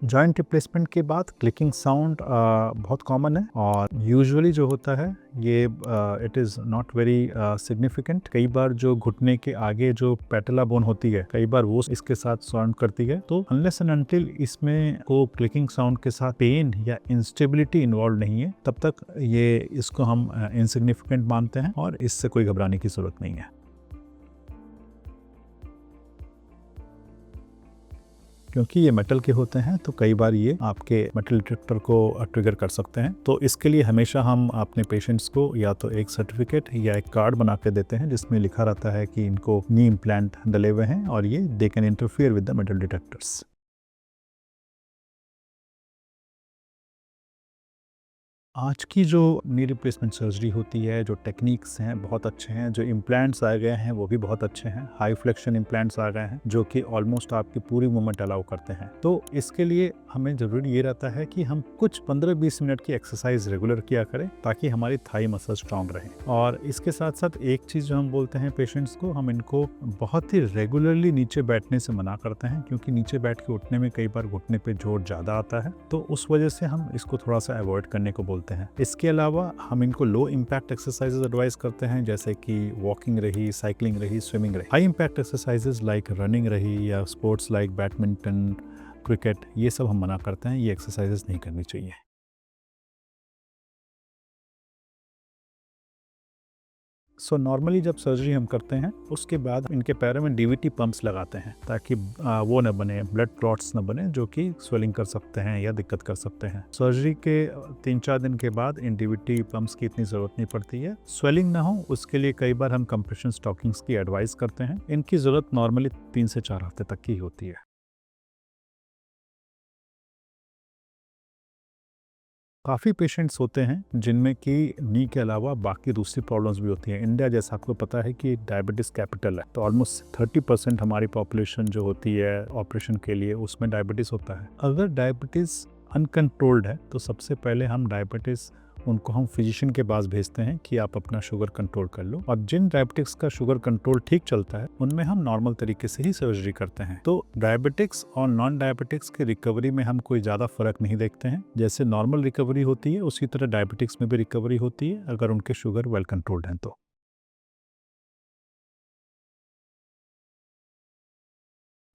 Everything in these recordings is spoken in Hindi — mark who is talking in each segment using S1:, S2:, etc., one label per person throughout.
S1: जॉइंट रिप्लेसमेंट के बाद क्लिकिंग साउंड बहुत कॉमन है और यूजुअली जो होता है ये it is not very significant. कई बार जो घुटने के आगे जो पैटेला बोन होती है कई बार वो इसके साथ साउंड करती है। तो अनलेस एंड अनटिल इसमें को क्लिकिंग साउंड के साथ पेन या इंस्टेबिलिटी इन्वॉल्व नहीं है तब तक ये इसको हम इनसिग्निफिकेंट मानते हैं और इससे कोई घबराने की ज़रूरत नहीं है। क्योंकि ये मेटल के होते हैं तो कई बार ये आपके मेटल डिटेक्टर को ट्रिगर कर सकते हैं। तो इसके लिए हमेशा हम अपने पेशेंट्स को या तो एक सर्टिफिकेट या एक कार्ड बना के देते हैं जिसमें लिखा रहता है कि इनको नी इम्प्लांट डले हुए हैं और ये they can interfere with the metal detectors. आज की जो नी रिप्लेसमेंट सर्जरी होती है, जो टेक्निक्स हैं बहुत अच्छे हैं, जो इम्प्लांट्स आ गए हैं वो भी बहुत अच्छे हैं। हाई फ्लेक्शन इम्प्लांट्स आ गए हैं जो कि ऑलमोस्ट आपकी पूरी मूवमेंट अलाउ करते हैं। तो इसके लिए हमें ज़रूरी ये रहता है कि हम कुछ 15-20 मिनट की एक्सरसाइज रेगुलर किया करें ताकि हमारी थाई मसल स्ट्रांग रहे। और इसके साथ साथ एक चीज़ जो हम बोलते हैं पेशेंट्स को, हम इनको बहुत ही रेगुलरली नीचे बैठने से मना करते हैं क्योंकि नीचे बैठ के उठने में कई बार घुटने पे जोर ज़्यादा आता है, तो उस वजह से हम इसको थोड़ा सा अवॉइड करने को बोलते हैं। इसके अलावा हम इनको लो इम्पैक्ट एक्सरसाइजेज एडवाइस करते हैं जैसे कि वॉकिंग रही, साइकिलिंग रही, स्विमिंग रही। High impact exercises like running रही या स्पोर्ट्स लाइक बैडमिंटन, क्रिकेट, ये सब हम मना करते हैं, ये एक्सरसाइजेज नहीं करनी चाहिए। सो नॉर्मली जब सर्जरी हम करते हैं उसके बाद इनके पैरों में डीवीटी पंप्स लगाते हैं ताकि वो न बने, ब्लड क्लॉट्स न बने जो कि स्वेलिंग कर सकते हैं या दिक्कत कर सकते हैं। सर्जरी के 3-4 दिन के बाद इन डीवीटी पंप्स की इतनी ज़रूरत नहीं पड़ती है। स्वेलिंग ना हो उसके लिए कई बार हम कंप्रेशन स्टॉकिंग्स की एडवाइस करते हैं। इनकी ज़रूरत नॉर्मली 3 से 4 हफ्ते तक की होती है। काफ़ी पेशेंट्स होते हैं जिनमें कि नी के अलावा बाकी दूसरी प्रॉब्लम्स भी होती हैं। इंडिया जैसा आपको पता है कि डायबिटीज़ कैपिटल है, तो ऑलमोस्ट 30% हमारी पॉपुलेशन जो होती है ऑपरेशन के लिए उसमें डायबिटीज़ होता है। अगर डायबिटीज़ अनकंट्रोल्ड है तो सबसे पहले हम डायबिटीज़ उनको हम फिजिशियन के पास भेजते हैं कि आप अपना शुगर कंट्रोल कर लो, और जिन डायबिटिक्स का शुगर कंट्रोल ठीक चलता है उनमें हम नॉर्मल तरीके से ही सर्जरी करते हैं। तो डायबिटिक्स और नॉन डायबिटिक्स की रिकवरी में हम कोई ज़्यादा फर्क नहीं देखते हैं। जैसे नॉर्मल रिकवरी होती है उसी तरह डायबिटिक्स में भी रिकवरी होती है अगर उनके शुगर वेल कंट्रोल्ड हैं तो।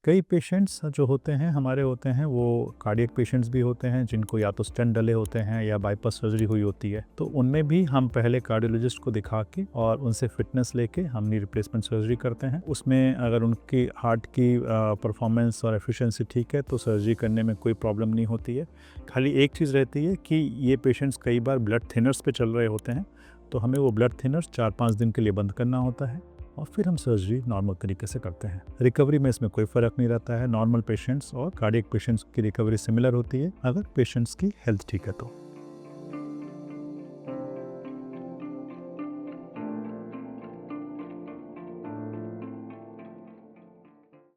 S1: कई पेशेंट्स जो होते हैं हमारे होते हैं वो कार्डियक पेशेंट्स भी होते हैं जिनको या तो स्टेंट डले होते हैं या बाईपास सर्जरी हुई होती है, तो उनमें भी हम पहले कार्डियोलॉजिस्ट को दिखा के और उनसे फिटनेस लेके हम नी रिप्लेसमेंट सर्जरी करते हैं। उसमें अगर उनकी हार्ट की परफॉर्मेंस और एफिशिएंसी ठीक है तो सर्जरी करने में कोई प्रॉब्लम नहीं होती है। खाली एक चीज़ रहती है कि ये पेशेंट्स कई बार ब्लड थिनर्स पे चल रहे होते हैं, तो हमें वो ब्लड थिनर्स 4-5 दिन के लिए बंद करना होता है और फिर हम सर्जरी नॉर्मल तरीके से करते हैं। रिकवरी में इसमें कोई फ़र्क नहीं रहता है। नॉर्मल पेशेंट्स और कार्डियक पेशेंट्स की रिकवरी सिमिलर होती है अगर पेशेंट्स की हेल्थ ठीक है तो।